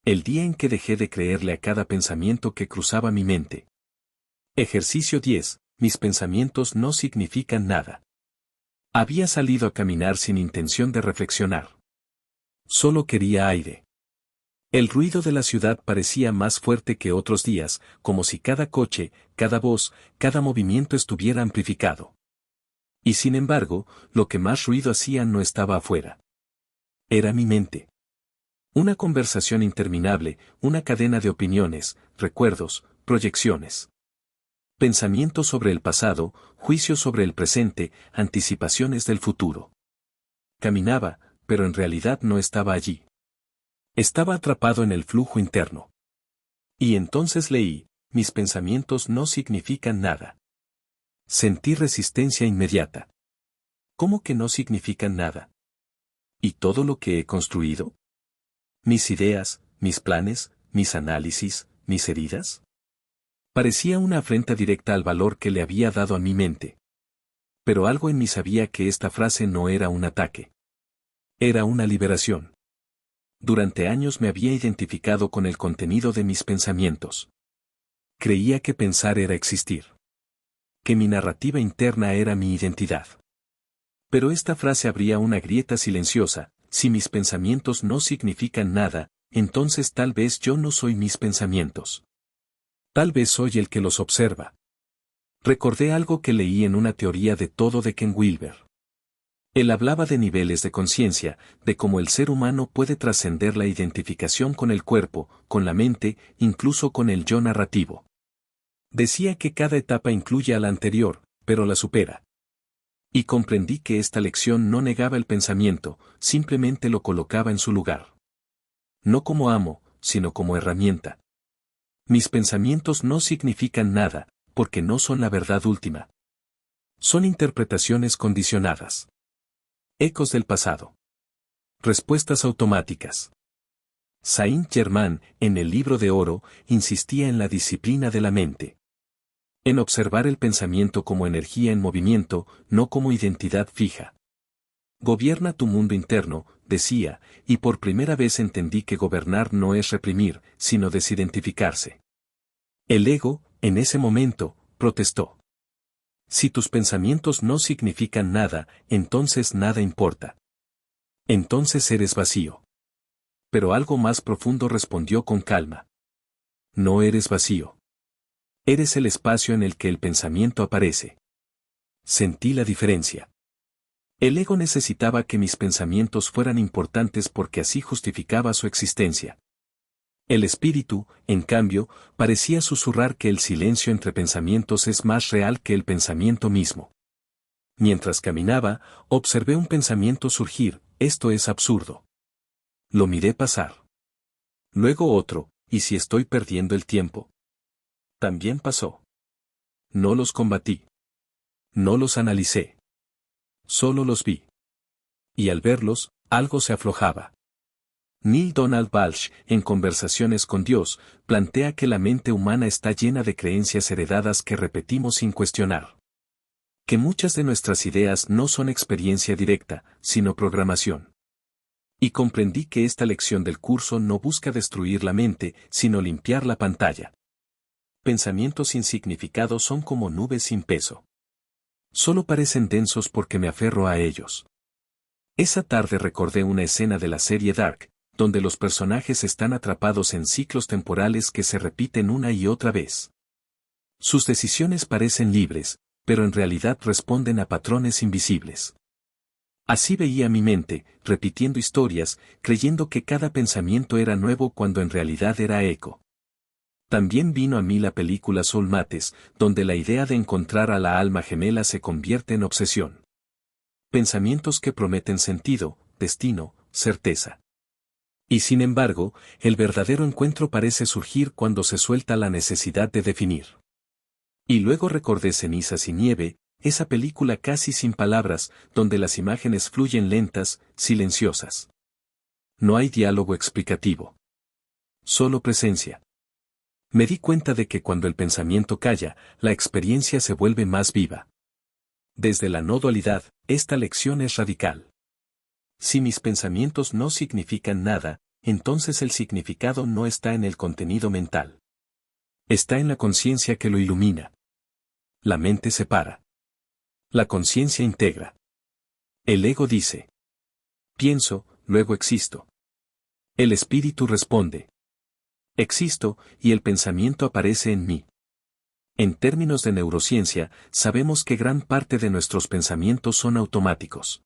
El día en que dejé de creerle a cada pensamiento que cruzaba mi mente. Ejercicio 10. Mis pensamientos no significan nada. Había salido a caminar sin intención de reflexionar. Solo quería aire. El ruido de la ciudad parecía más fuerte que otros días, como si cada coche, cada voz, cada movimiento estuviera amplificado. Y sin embargo, lo que más ruido hacía no estaba afuera. Era mi mente. Una conversación interminable, una cadena de opiniones, recuerdos, proyecciones. Pensamientos sobre el pasado, juicios sobre el presente, anticipaciones del futuro. Caminaba, pero en realidad no estaba allí. Estaba atrapado en el flujo interno. Y entonces leí, mis pensamientos no significan nada. Sentí resistencia inmediata. ¿Cómo que no significan nada? ¿Y todo lo que he construido? ¿Mis ideas, mis planes, mis análisis, mis heridas? Parecía una afrenta directa al valor que le había dado a mi mente. Pero algo en mí sabía que esta frase no era un ataque. Era una liberación. Durante años me había identificado con el contenido de mis pensamientos. Creía que pensar era existir. Que mi narrativa interna era mi identidad. Pero esta frase abría una grieta silenciosa: si mis pensamientos no significan nada, entonces tal vez yo no soy mis pensamientos. Tal vez soy el que los observa. Recordé algo que leí en una teoría de todo de Ken Wilber. Él hablaba de niveles de conciencia, de cómo el ser humano puede trascender la identificación con el cuerpo, con la mente, incluso con el yo narrativo. Decía que cada etapa incluye a la anterior, pero la supera. Y comprendí que esta lección no negaba el pensamiento, simplemente lo colocaba en su lugar. No como amo, sino como herramienta. Mis pensamientos no significan nada, porque no son la verdad última. Son interpretaciones condicionadas. Ecos del pasado. Respuestas automáticas. Saint-Germain, en el Libro de Oro, insistía en la disciplina de la mente. En observar el pensamiento como energía en movimiento, no como identidad fija. Gobierna tu mundo interno, decía, y por primera vez entendí que gobernar no es reprimir, sino desidentificarse. El ego, en ese momento, protestó. Si tus pensamientos no significan nada, entonces nada importa. Entonces eres vacío. Pero algo más profundo respondió con calma. No eres vacío. Eres el espacio en el que el pensamiento aparece. Sentí la diferencia. El ego necesitaba que mis pensamientos fueran importantes porque así justificaba su existencia. El espíritu, en cambio, parecía susurrar que el silencio entre pensamientos es más real que el pensamiento mismo. Mientras caminaba, observé un pensamiento surgir: esto es absurdo. Lo miré pasar. Luego otro: ¿y si estoy perdiendo el tiempo? También pasó. No los combatí. No los analicé. Solo los vi. Y al verlos, algo se aflojaba. Neil Donald Walsh, en Conversaciones con Dios, plantea que la mente humana está llena de creencias heredadas que repetimos sin cuestionar. Que muchas de nuestras ideas no son experiencia directa, sino programación. Y comprendí que esta lección del curso no busca destruir la mente, sino limpiar la pantalla. Pensamientos sin significado son como nubes sin peso. Solo parecen densos porque me aferro a ellos. Esa tarde recordé una escena de la serie Dark, donde los personajes están atrapados en ciclos temporales que se repiten una y otra vez. Sus decisiones parecen libres, pero en realidad responden a patrones invisibles. Así veía mi mente, repitiendo historias, creyendo que cada pensamiento era nuevo cuando en realidad era eco. También vino a mí la película Soulmates, donde la idea de encontrar a la alma gemela se convierte en obsesión. Pensamientos que prometen sentido, destino, certeza. Y sin embargo, el verdadero encuentro parece surgir cuando se suelta la necesidad de definir. Y luego recordé Cenizas y nieve, esa película casi sin palabras, donde las imágenes fluyen lentas, silenciosas. No hay diálogo explicativo. Solo presencia. Me di cuenta de que cuando el pensamiento calla, la experiencia se vuelve más viva. Desde la no dualidad, esta lección es radical. Si mis pensamientos no significan nada, entonces el significado no está en el contenido mental. Está en la conciencia que lo ilumina. La mente separa. La conciencia integra. El ego dice: pienso, luego existo. El espíritu responde: existo, y el pensamiento aparece en mí. En términos de neurociencia, sabemos que gran parte de nuestros pensamientos son automáticos.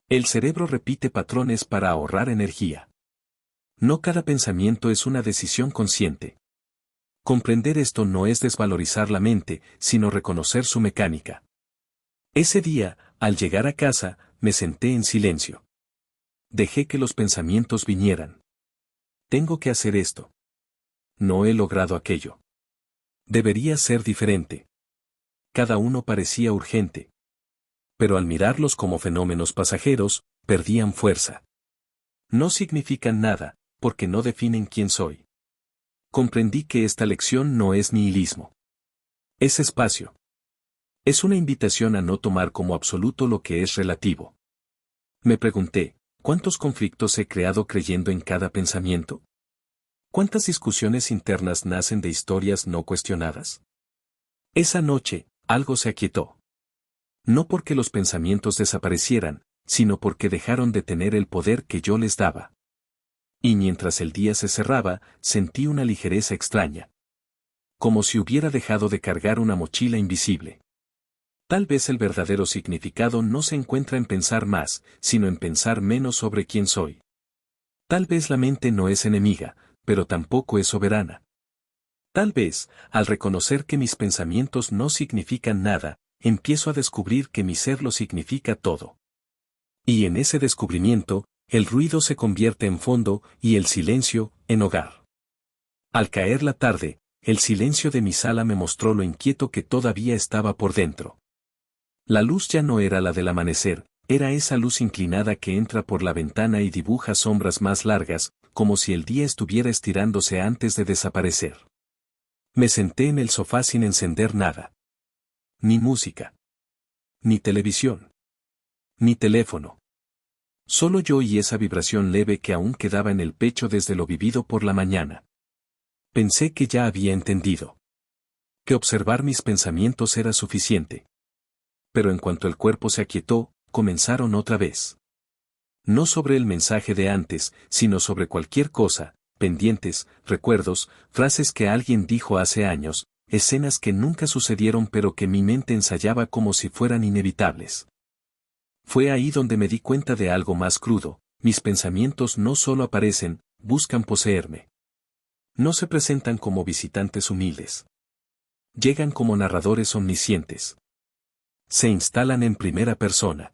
El cerebro repite patrones para ahorrar energía. No cada pensamiento es una decisión consciente. Comprender esto no es desvalorizar la mente, sino reconocer su mecánica. Ese día, al llegar a casa, me senté en silencio. Dejé que los pensamientos vinieran. Tengo que hacer esto. No he logrado aquello. Debería ser diferente. Cada uno parecía urgente. Pero al mirarlos como fenómenos pasajeros, perdían fuerza. No significan nada, porque no definen quién soy. Comprendí que esta lección no es nihilismo. Es espacio. Es una invitación a no tomar como absoluto lo que es relativo. Me pregunté, ¿cuántos conflictos he creado creyendo en cada pensamiento? ¿Cuántas discusiones internas nacen de historias no cuestionadas? Esa noche, algo se aquietó. No porque los pensamientos desaparecieran, sino porque dejaron de tener el poder que yo les daba. Y mientras el día se cerraba, sentí una ligereza extraña. Como si hubiera dejado de cargar una mochila invisible. Tal vez el verdadero significado no se encuentra en pensar más, sino en pensar menos sobre quién soy. Tal vez la mente no es enemiga, pero tampoco es soberana. Tal vez, al reconocer que mis pensamientos no significan nada, empiezo a descubrir que mi ser lo significa todo. Y en ese descubrimiento, el ruido se convierte en fondo y el silencio, en hogar. Al caer la tarde, el silencio de mi sala me mostró lo inquieto que todavía estaba por dentro. La luz ya no era la del amanecer, era esa luz inclinada que entra por la ventana y dibuja sombras más largas, como si el día estuviera estirándose antes de desaparecer. Me senté en el sofá sin encender nada. Ni música. Ni televisión. Ni teléfono. Solo yo y esa vibración leve que aún quedaba en el pecho desde lo vivido por la mañana. Pensé que ya había entendido. Que observar mis pensamientos era suficiente. Pero en cuanto el cuerpo se aquietó, comenzaron otra vez. No sobre el mensaje de antes, sino sobre cualquier cosa, pendientes, recuerdos, frases que alguien dijo hace años, escenas que nunca sucedieron pero que mi mente ensayaba como si fueran inevitables. Fue ahí donde me di cuenta de algo más crudo: mis pensamientos no solo aparecen, buscan poseerme. No se presentan como visitantes humildes. Llegan como narradores omniscientes. Se instalan en primera persona.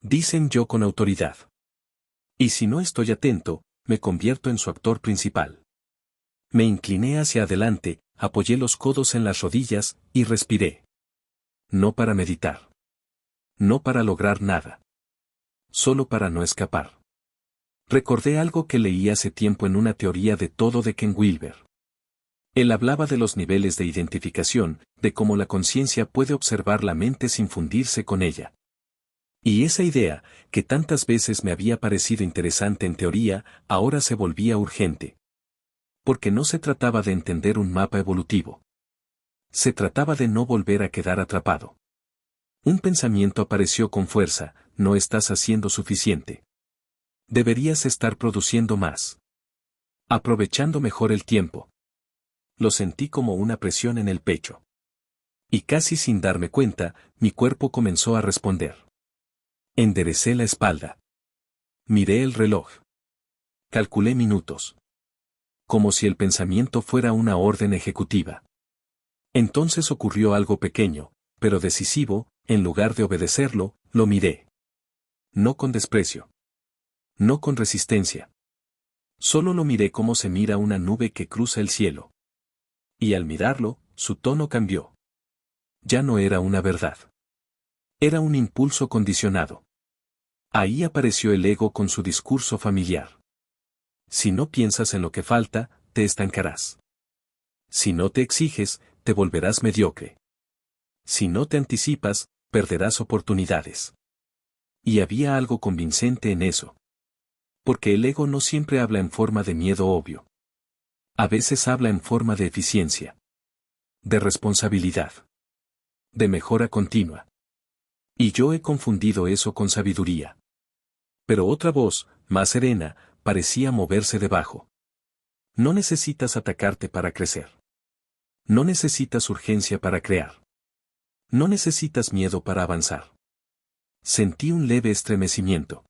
Dicen yo con autoridad. Y si no estoy atento, me convierto en su actor principal. Me incliné hacia adelante, apoyé los codos en las rodillas, y respiré. No para meditar. No para lograr nada. Solo para no escapar. Recordé algo que leí hace tiempo en una teoría de todo de Ken Wilber. Él hablaba de los niveles de identificación, de cómo la conciencia puede observar la mente sin fundirse con ella. Y esa idea, que tantas veces me había parecido interesante en teoría, ahora se volvía urgente. Porque no se trataba de entender un mapa evolutivo. Se trataba de no volver a quedar atrapado. Un pensamiento apareció con fuerza: no estás haciendo suficiente. Deberías estar produciendo más. Aprovechando mejor el tiempo. Lo sentí como una presión en el pecho. Y casi sin darme cuenta, mi cuerpo comenzó a responder. Enderecé la espalda. Miré el reloj. Calculé minutos. Como si el pensamiento fuera una orden ejecutiva. Entonces ocurrió algo pequeño, pero decisivo: en lugar de obedecerlo, lo miré. No con desprecio. No con resistencia. Solo lo miré como se mira una nube que cruza el cielo. Y al mirarlo, su tono cambió. Ya no era una verdad. Era un impulso condicionado. Ahí apareció el ego con su discurso familiar. Si no piensas en lo que falta, te estancarás. Si no te exiges, te volverás mediocre. Si no te anticipas, perderás oportunidades. Y había algo convincente en eso. Porque el ego no siempre habla en forma de miedo obvio. A veces habla en forma de eficiencia, de responsabilidad, de mejora continua. Y yo he confundido eso con sabiduría. Pero otra voz, más serena, parecía moverse debajo. No necesitas atacarte para crecer. No necesitas urgencia para crear. No necesitas miedo para avanzar. Sentí un leve estremecimiento.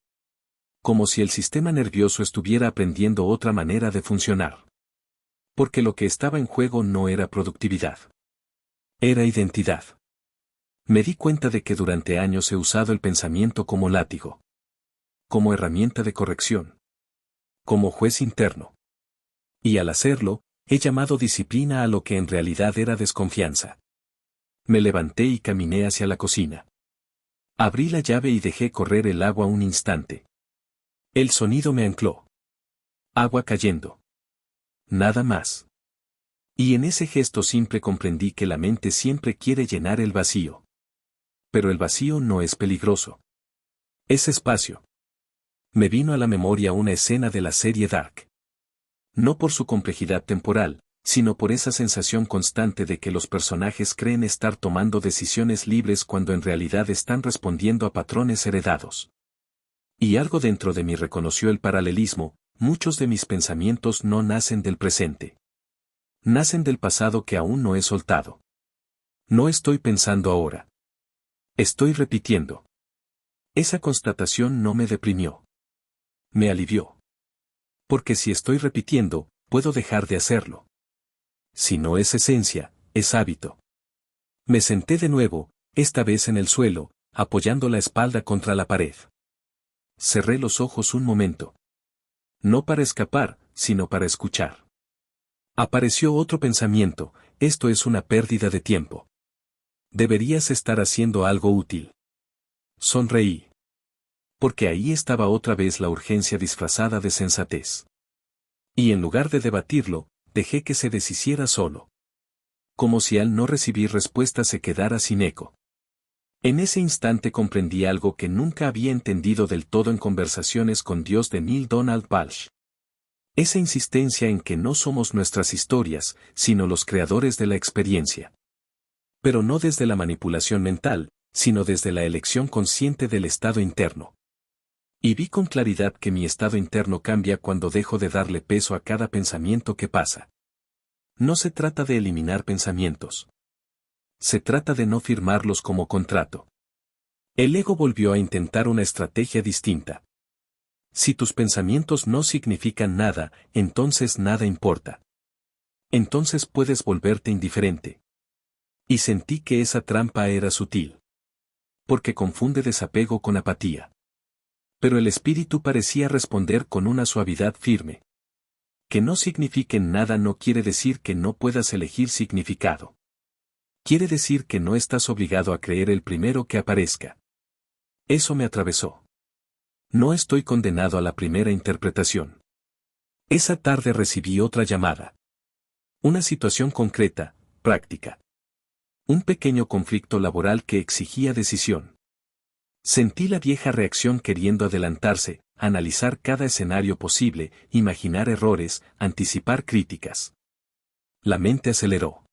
Como si el sistema nervioso estuviera aprendiendo otra manera de funcionar. Porque lo que estaba en juego no era productividad. Era identidad. Me di cuenta de que durante años he usado el pensamiento como látigo. Como herramienta de corrección. Como juez interno. Y al hacerlo, he llamado disciplina a lo que en realidad era desconfianza. Me levanté y caminé hacia la cocina. Abrí la llave y dejé correr el agua un instante. El sonido me ancló. Agua cayendo. Nada más. Y en ese gesto simple comprendí que la mente siempre quiere llenar el vacío. Pero el vacío no es peligroso. Es espacio. Me vino a la memoria una escena de la serie Dark. No por su complejidad temporal, sino por esa sensación constante de que los personajes creen estar tomando decisiones libres cuando en realidad están respondiendo a patrones heredados. Y algo dentro de mí reconoció el paralelismo: muchos de mis pensamientos no nacen del presente. Nacen del pasado que aún no he soltado. No estoy pensando ahora. Estoy repitiendo. Esa constatación no me deprimió. Me alivió. Porque si estoy repitiendo, puedo dejar de hacerlo. Si no es esencia, es hábito. Me senté de nuevo, esta vez en el suelo, apoyando la espalda contra la pared. Cerré los ojos un momento. No para escapar, sino para escuchar. Apareció otro pensamiento: esto es una pérdida de tiempo. Deberías estar haciendo algo útil. Sonreí. Porque ahí estaba otra vez la urgencia disfrazada de sensatez. Y en lugar de debatirlo, dejé que se deshiciera solo. Como si al no recibir respuesta se quedara sin eco. En ese instante comprendí algo que nunca había entendido del todo en Conversaciones con Dios de Neale Donald Walsch. Esa insistencia en que no somos nuestras historias, sino los creadores de la experiencia. Pero no desde la manipulación mental, sino desde la elección consciente del estado interno. Y vi con claridad que mi estado interno cambia cuando dejo de darle peso a cada pensamiento que pasa. No se trata de eliminar pensamientos. Se trata de no firmarlos como contrato. El ego volvió a intentar una estrategia distinta. Si tus pensamientos no significan nada, entonces nada importa. Entonces puedes volverte indiferente. Y sentí que esa trampa era sutil. Porque confunde desapego con apatía. Pero el espíritu parecía responder con una suavidad firme. Que no signifiquen nada no quiere decir que no puedas elegir significado. Quiere decir que no estás obligado a creer el primero que aparezca. Eso me atravesó. No estoy condenado a la primera interpretación. Esa tarde recibí otra llamada. Una situación concreta, práctica. Un pequeño conflicto laboral que exigía decisión. Sentí la vieja reacción queriendo adelantarse, analizar cada escenario posible, imaginar errores, anticipar críticas. La mente aceleró.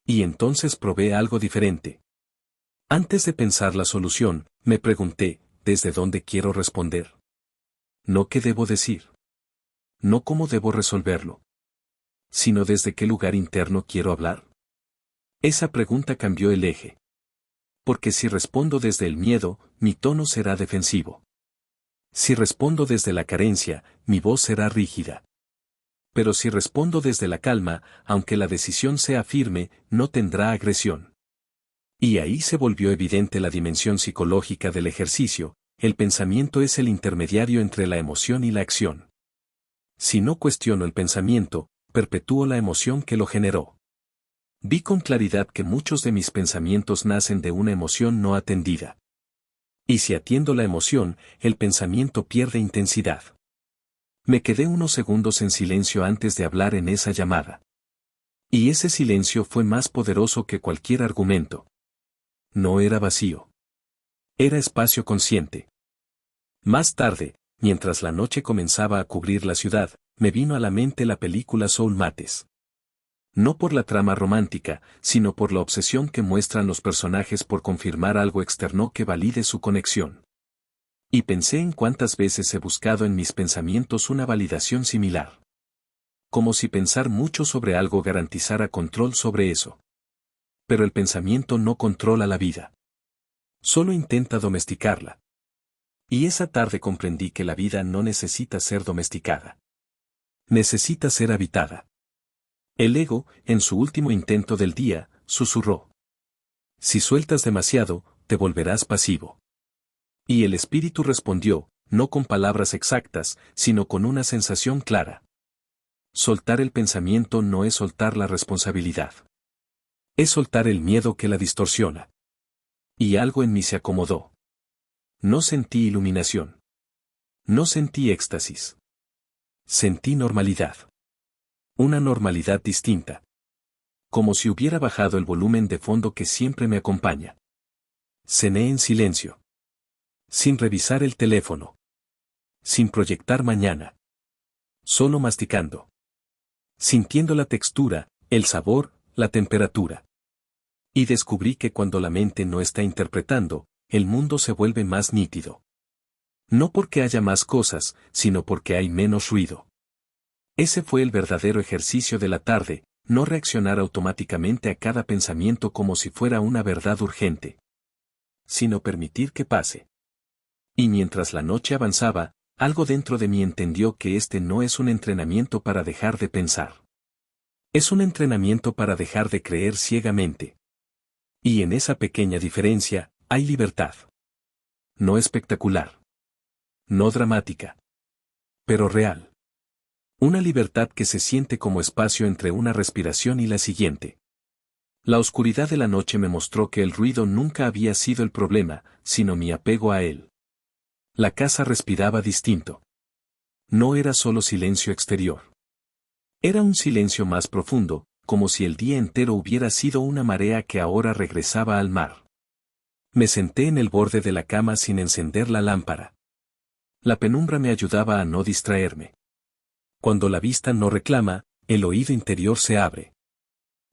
Y entonces probé algo diferente. Antes de pensar la solución, me pregunté: ¿desde dónde quiero responder? No qué debo decir. No cómo debo resolverlo. Sino desde qué lugar interno quiero hablar. Esa pregunta cambió el eje. Porque si respondo desde el miedo, mi tono será defensivo. Si respondo desde la carencia, mi voz será rígida. Pero si respondo desde la calma, aunque la decisión sea firme, no tendrá agresión. Y ahí se volvió evidente la dimensión psicológica del ejercicio: el pensamiento es el intermediario entre la emoción y la acción. Si no cuestiono el pensamiento, perpetúo la emoción que lo generó. Vi con claridad que muchos de mis pensamientos nacen de una emoción no atendida. Y si atiendo la emoción, el pensamiento pierde intensidad. Me quedé unos segundos en silencio antes de hablar en esa llamada. Y ese silencio fue más poderoso que cualquier argumento. No era vacío. Era espacio consciente. Más tarde, Mientras la noche comenzaba a cubrir la ciudad, me vino a la mente la película Soul Mates. No por la trama romántica, sino por la obsesión que muestran los personajes por confirmar algo externo que valide su conexión. Y pensé en cuántas veces he buscado en mis pensamientos una validación similar. Como si pensar mucho sobre algo garantizara control sobre eso. Pero el pensamiento no controla la vida. Solo intenta domesticarla. Y esa tarde comprendí que la vida no necesita ser domesticada. Necesita ser habitada. El ego, en su último intento del día, susurró. Si sueltas demasiado, te volverás pasivo. Y el espíritu respondió, no con palabras exactas, sino con una sensación clara. Soltar el pensamiento no es soltar la responsabilidad. Es soltar el miedo que la distorsiona. Y algo en mí se acomodó. No sentí iluminación. No sentí éxtasis. Sentí normalidad. Una normalidad distinta. Como si hubiera bajado el volumen de fondo que siempre me acompaña. Cené en silencio. Sin revisar el teléfono. Sin proyectar mañana. Solo masticando. Sintiendo la textura, el sabor, la temperatura. Y descubrí que cuando la mente no está interpretando, el mundo se vuelve más nítido. No porque haya más cosas, sino porque hay menos ruido. Ese fue el verdadero ejercicio de la tarde, no reaccionar automáticamente a cada pensamiento como si fuera una verdad urgente. Sino permitir que pase. Y mientras la noche avanzaba, algo dentro de mí entendió que este no es un entrenamiento para dejar de pensar. Es un entrenamiento para dejar de creer ciegamente. Y en esa pequeña diferencia, hay libertad. No espectacular. No dramática. Pero real. Una libertad que se siente como espacio entre una respiración y la siguiente. La oscuridad de la noche me mostró que el ruido nunca había sido el problema, sino mi apego a él. La casa respiraba distinto. No era solo silencio exterior. Era un silencio más profundo, como si el día entero hubiera sido una marea que ahora regresaba al mar. Me senté en el borde de la cama sin encender la lámpara. La penumbra me ayudaba a no distraerme. Cuando la vista no reclama, el oído interior se abre.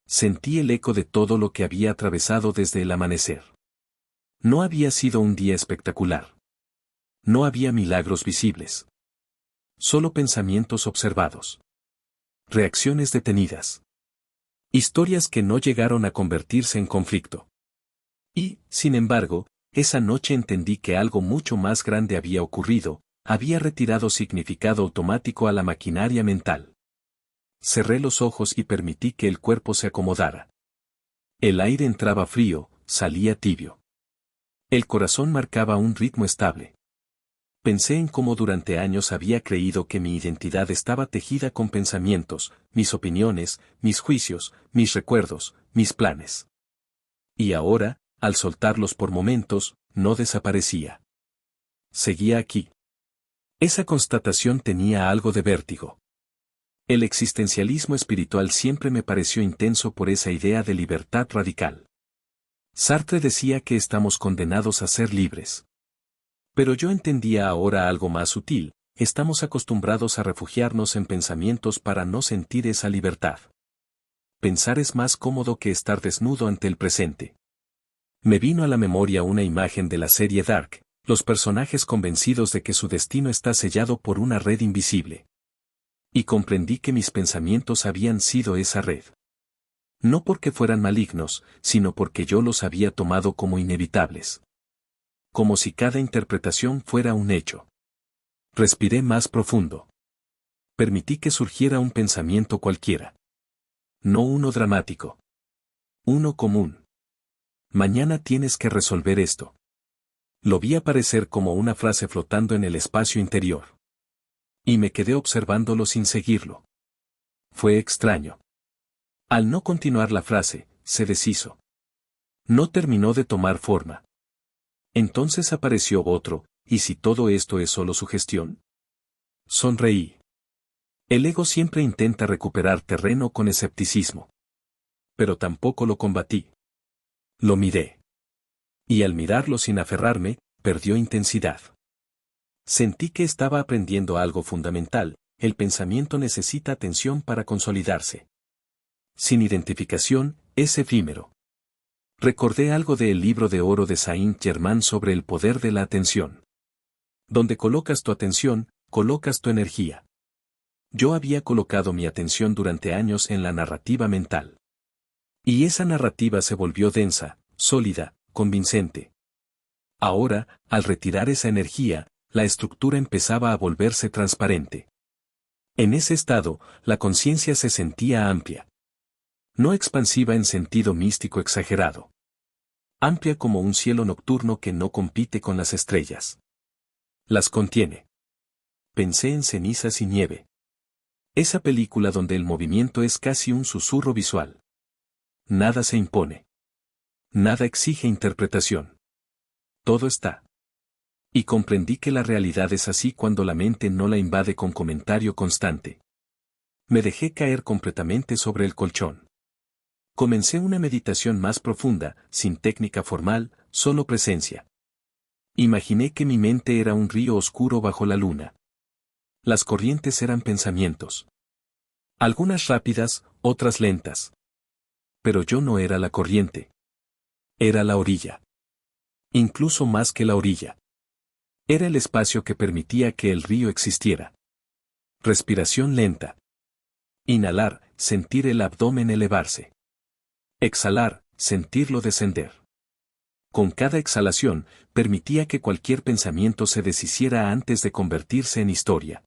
Sentí el eco de todo lo que había atravesado desde el amanecer. No había sido un día espectacular. No había milagros visibles. Solo pensamientos observados. Reacciones detenidas. Historias que no llegaron a convertirse en conflicto. Y, sin embargo, esa noche entendí que algo mucho más grande había ocurrido, había retirado significado automático a la maquinaria mental. Cerré los ojos y permití que el cuerpo se acomodara. El aire entraba frío, salía tibio. El corazón marcaba un ritmo estable. Pensé en cómo durante años había creído que mi identidad estaba tejida con pensamientos, mis opiniones, mis juicios, mis recuerdos, mis planes. Y ahora, al soltarlos por momentos, no desaparecía. Seguía aquí. Esa constatación tenía algo de vértigo. El existencialismo espiritual siempre me pareció intenso por esa idea de libertad radical. Sartre decía que estamos condenados a ser libres. Pero yo entendía ahora algo más sutil, estamos acostumbrados a refugiarnos en pensamientos para no sentir esa libertad. Pensar es más cómodo que estar desnudo ante el presente. Me vino a la memoria una imagen de la serie Dark, los personajes convencidos de que su destino está sellado por una red invisible. Y comprendí que mis pensamientos habían sido esa red. No porque fueran malignos, sino porque yo los había tomado como inevitables. Como si cada interpretación fuera un hecho. Respiré más profundo. Permití que surgiera un pensamiento cualquiera. No uno dramático. Uno común. Mañana tienes que resolver esto. Lo vi aparecer como una frase flotando en el espacio interior. Y me quedé observándolo sin seguirlo. Fue extraño. Al no continuar la frase, se deshizo. No terminó de tomar forma. Entonces apareció otro, ¿y si todo esto es solo sugestión? Sonreí. El ego siempre intenta recuperar terreno con escepticismo. Pero tampoco lo combatí. Lo miré. Y al mirarlo sin aferrarme, perdió intensidad. Sentí que estaba aprendiendo algo fundamental: el pensamiento necesita atención para consolidarse. Sin identificación, es efímero. Recordé algo del libro de oro de Saint-Germain sobre el poder de la atención. Donde colocas tu atención, colocas tu energía. Yo había colocado mi atención durante años en la narrativa mental. Y esa narrativa se volvió densa, sólida, convincente. Ahora, al retirar esa energía, la estructura empezaba a volverse transparente. En ese estado, la conciencia se sentía amplia. No expansiva en sentido místico exagerado. Amplia como un cielo nocturno que no compite con las estrellas. Las contiene. Pensé en Cenizas y nieve. Esa película donde el movimiento es casi un susurro visual. Nada se impone. Nada exige interpretación. Todo está. Y comprendí que la realidad es así cuando la mente no la invade con comentario constante. Me dejé caer completamente sobre el colchón. Comencé una meditación más profunda, sin técnica formal, solo presencia. Imaginé que mi mente era un río oscuro bajo la luna. Las corrientes eran pensamientos. Algunas rápidas, otras lentas. Pero yo no era la corriente. Era la orilla. Incluso más que la orilla. Era el espacio que permitía que el río existiera. Respiración lenta. Inhalar, sentir el abdomen elevarse. Exhalar, sentirlo descender. Con cada exhalación, permitía que cualquier pensamiento se deshiciera antes de convertirse en historia.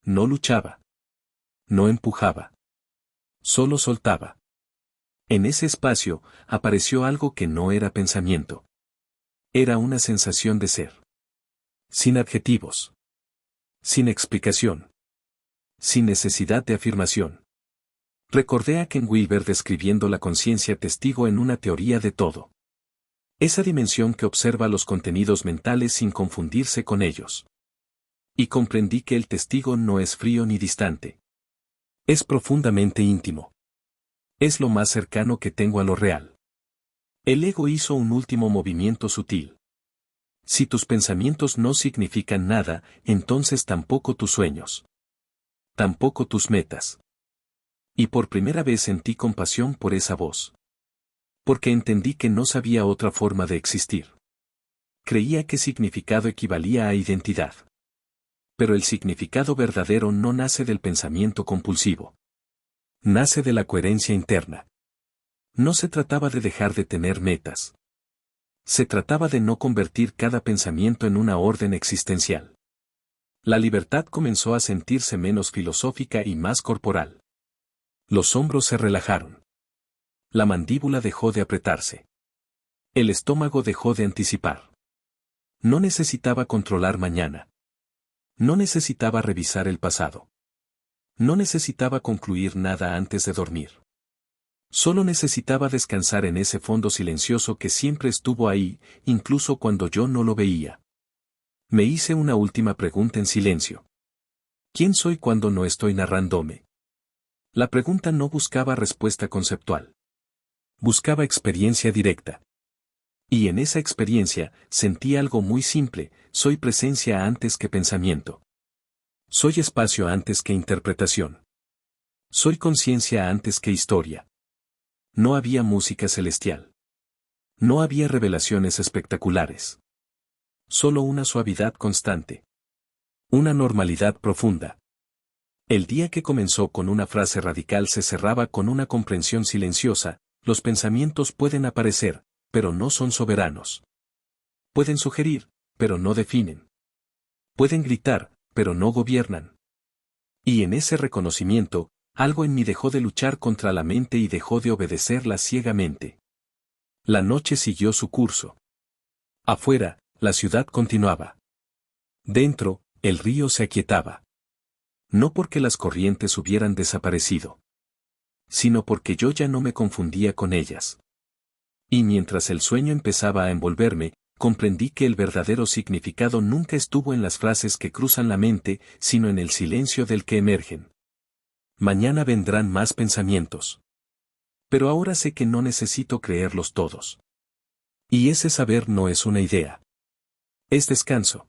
No luchaba. No empujaba. Solo soltaba. En ese espacio, apareció algo que no era pensamiento. Era una sensación de ser. Sin adjetivos. Sin explicación. Sin necesidad de afirmación. Recordé a Ken Wilber describiendo la conciencia testigo en una teoría de todo. Esa dimensión que observa los contenidos mentales sin confundirse con ellos. Y comprendí que el testigo no es frío ni distante. Es profundamente íntimo. Es lo más cercano que tengo a lo real. El ego hizo un último movimiento sutil. Si tus pensamientos no significan nada, entonces tampoco tus sueños. Tampoco tus metas. Y por primera vez sentí compasión por esa voz. Porque entendí que no sabía otra forma de existir. Creía que significado equivalía a identidad. Pero el significado verdadero no nace del pensamiento compulsivo. Nace de la coherencia interna. No se trataba de dejar de tener metas. Se trataba de no convertir cada pensamiento en una orden existencial. La libertad comenzó a sentirse menos filosófica y más corporal. Los hombros se relajaron. La mandíbula dejó de apretarse. El estómago dejó de anticipar. No necesitaba controlar mañana. No necesitaba revisar el pasado. No necesitaba concluir nada antes de dormir. Solo necesitaba descansar en ese fondo silencioso que siempre estuvo ahí, incluso cuando yo no lo veía. Me hice una última pregunta en silencio. ¿Quién soy cuando no estoy narrándome? La pregunta no buscaba respuesta conceptual. Buscaba experiencia directa. Y en esa experiencia, sentí algo muy simple: soy presencia antes que pensamiento. Soy espacio antes que interpretación. Soy conciencia antes que historia. No había música celestial. No había revelaciones espectaculares. Solo una suavidad constante. Una normalidad profunda. El día que comenzó con una frase radical se cerraba con una comprensión silenciosa: los pensamientos pueden aparecer, pero no son soberanos. Pueden sugerir, pero no definen. Pueden gritar, pero no gobiernan. Y en ese reconocimiento, algo en mí dejó de luchar contra la mente y dejó de obedecerla ciegamente. La noche siguió su curso. Afuera, la ciudad continuaba. Dentro, el río se aquietaba. No porque las corrientes hubieran desaparecido, sino porque yo ya no me confundía con ellas. Y mientras el sueño empezaba a envolverme, comprendí que el verdadero significado nunca estuvo en las frases que cruzan la mente, sino en el silencio del que emergen. Mañana vendrán más pensamientos. Pero ahora sé que no necesito creerlos todos. Y ese saber no es una idea. Es descanso.